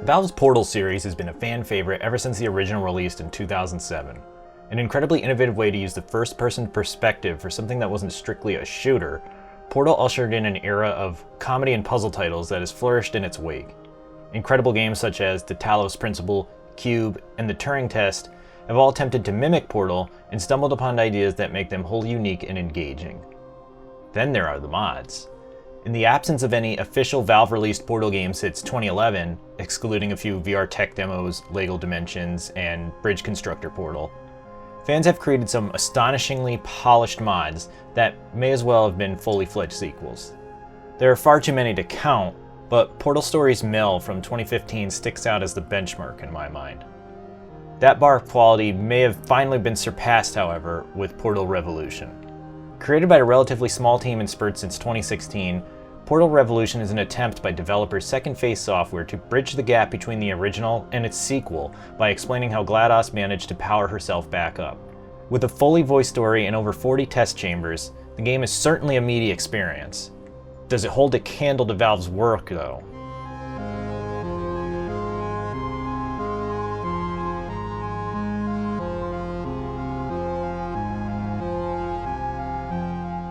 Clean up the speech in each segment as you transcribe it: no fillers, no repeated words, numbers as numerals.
Valve's Portal series has been a fan favorite ever since the original release in 2007. An incredibly innovative way to use the first-person perspective for something that wasn't strictly a shooter, Portal ushered in an era of comedy and puzzle titles that has flourished in its wake. Incredible games such as The Talos Principle, Cube, and The Turing Test have all attempted to mimic Portal and stumbled upon ideas that make them wholly unique and engaging. Then there are the mods. In the absence of any official Valve-released Portal game since 2011, excluding a few VR tech demos, LEGO Dimensions, and Bridge Constructor Portal, fans have created some astonishingly polished mods that may as well have been fully fledged sequels. There are far too many to count, but Portal Stories Mill from 2015 sticks out as the benchmark in my mind. That bar of quality may have finally been surpassed, however, with Portal Revolution. Created by a relatively small team in spurts since 2016, Portal Revolution is an attempt by developer Second Phase Software to bridge the gap between the original and its sequel by explaining how GLaDOS managed to power herself back up. With a fully voiced story and over 40 test chambers, the game is certainly a meaty experience. Does it hold a candle to Valve's work, though?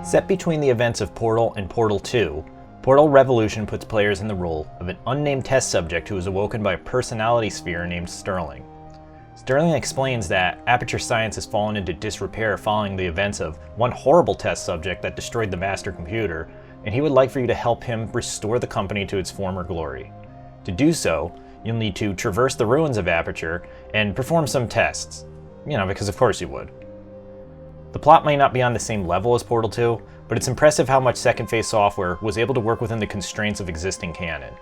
Set between the events of Portal and Portal 2, Portal Revolution puts players in the role of an unnamed test subject who is awoken by a personality sphere named Sterling. Sterling explains that Aperture Science has fallen into disrepair following the events of one horrible test subject that destroyed the master computer, and he would like for you to help him restore the company to its former glory. To do so, you'll need to traverse the ruins of Aperture and perform some tests. Because of course you would. The plot may not be on the same level as Portal 2, but it's impressive how much Second Phase Software was able to work within the constraints of existing canon.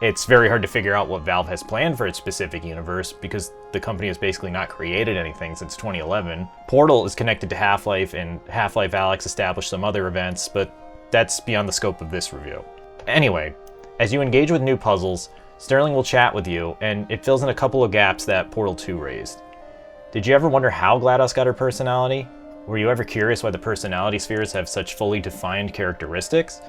It's very hard to figure out what Valve has planned for its specific universe, because the company has basically not created anything since 2011. Portal is connected to Half-Life, and Half-Life Alyx established some other events, but that's beyond the scope of this review. Anyway, as you engage with new puzzles, Sterling will chat with you, and it fills in a couple of gaps that Portal 2 raised. Did you ever wonder how GLaDOS got her personality? Were you ever curious why the personality spheres have such fully defined characteristics?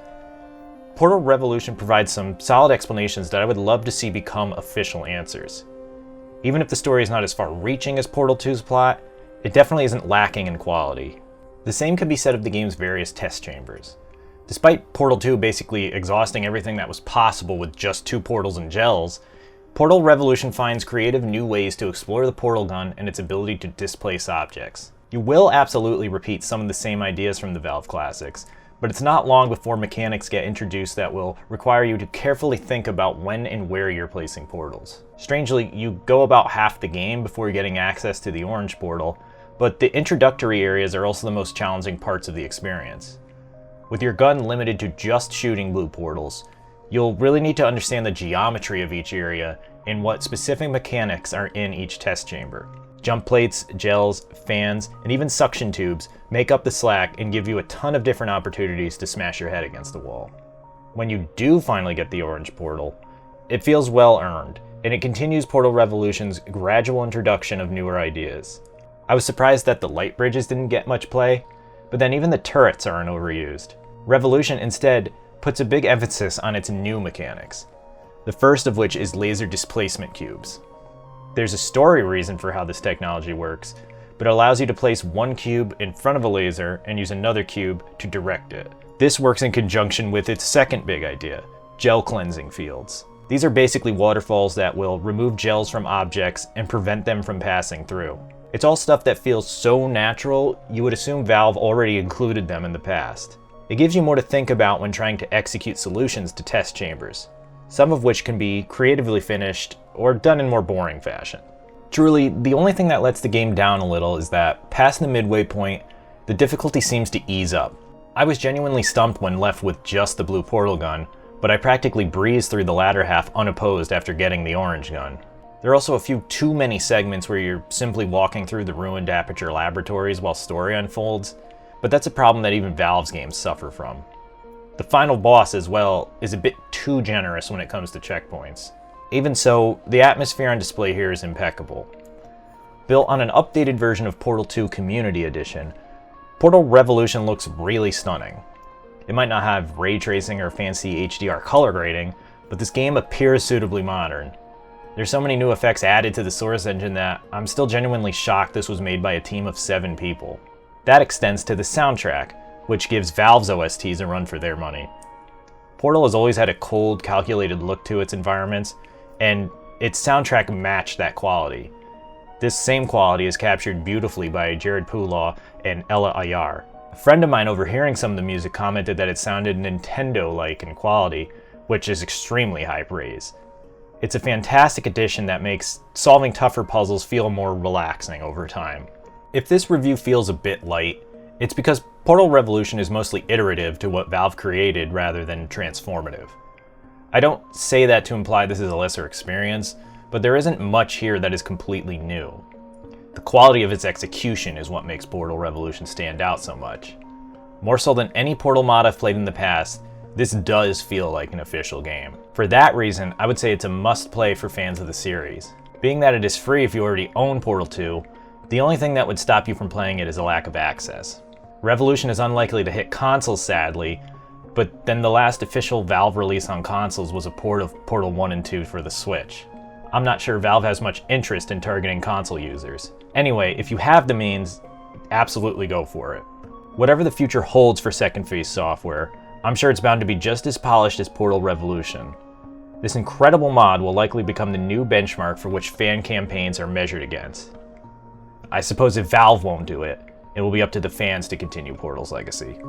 Portal Revolution provides some solid explanations that I would love to see become official answers. Even if the story is not as far-reaching as Portal 2's plot, it definitely isn't lacking in quality. The same could be said of the game's various test chambers. Despite Portal 2 basically exhausting everything that was possible with just 2 portals and gels, Portal Revolution finds creative new ways to explore the portal gun and its ability to displace objects. You will absolutely repeat some of the same ideas from the Valve classics, but it's not long before mechanics get introduced that will require you to carefully think about when and where you're placing portals. Strangely, you go about half the game before getting access to the orange portal, but the introductory areas are also the most challenging parts of the experience. With your gun limited to just shooting blue portals, you'll really need to understand the geometry of each area and what specific mechanics are in each test chamber. Jump plates, gels, fans, and even suction tubes make up the slack and give you a ton of different opportunities to smash your head against the wall. When you do finally get the orange portal, it feels well earned, and it continues Portal Revolution's gradual introduction of newer ideas. I was surprised that the light bridges didn't get much play, but then even the turrets aren't overused. Revolution instead puts a big emphasis on its new mechanics, the first of which is laser displacement cubes. There's a story reason for how this technology works, but it allows you to place one cube in front of a laser and use another cube to direct it. This works in conjunction with its second big idea, gel cleansing fields. These are basically waterfalls that will remove gels from objects and prevent them from passing through. It's all stuff that feels so natural, you would assume Valve already included them in the past. It gives you more to think about when trying to execute solutions to test chambers, some of which can be creatively finished or done in more boring fashion. Truly, the only thing that lets the game down a little is that, past the midway point, the difficulty seems to ease up. I was genuinely stumped when left with just the blue portal gun, but I practically breezed through the latter half unopposed after getting the orange gun. There are also a few too many segments where you're simply walking through the ruined Aperture laboratories while story unfolds, but that's a problem that even Valve's games suffer from. The final boss, as well, is a bit too generous when it comes to checkpoints. Even so, the atmosphere on display here is impeccable. Built on an updated version of Portal 2 Community Edition, Portal Revolution looks really stunning. It might not have ray tracing or fancy HDR color grading, but this game appears suitably modern. There's so many new effects added to the Source engine that I'm still genuinely shocked this was made by a team of 7 people. That extends to the soundtrack, which gives Valve's OSTs a run for their money. Portal has always had a cold, calculated look to its environments, and its soundtrack matched that quality. This same quality is captured beautifully by Jared Pulaw and Ella Ayar. A friend of mine overhearing some of the music commented that it sounded Nintendo-like in quality, which is extremely high praise. It's a fantastic addition that makes solving tougher puzzles feel more relaxing over time. If this review feels a bit light, it's because Portal Revolution is mostly iterative to what Valve created rather than transformative. I don't say that to imply this is a lesser experience, but there isn't much here that is completely new. The quality of its execution is what makes Portal Revolution stand out so much. More so than any Portal mod I've played in the past, this does feel like an official game. For that reason, I would say it's a must-play for fans of the series. Being that it is free if you already own Portal 2, the only thing that would stop you from playing it is a lack of access. Revolution is unlikely to hit consoles, sadly, but then the last official Valve release on consoles was a port of Portal 1 and 2 for the Switch. I'm not sure Valve has much interest in targeting console users. Anyway, if you have the means, absolutely go for it. Whatever the future holds for Second Phase software, I'm sure it's bound to be just as polished as Portal Revolution. This incredible mod will likely become the new benchmark for which fan campaigns are measured against. I suppose if Valve won't do it, it will be up to the fans to continue Portal's legacy.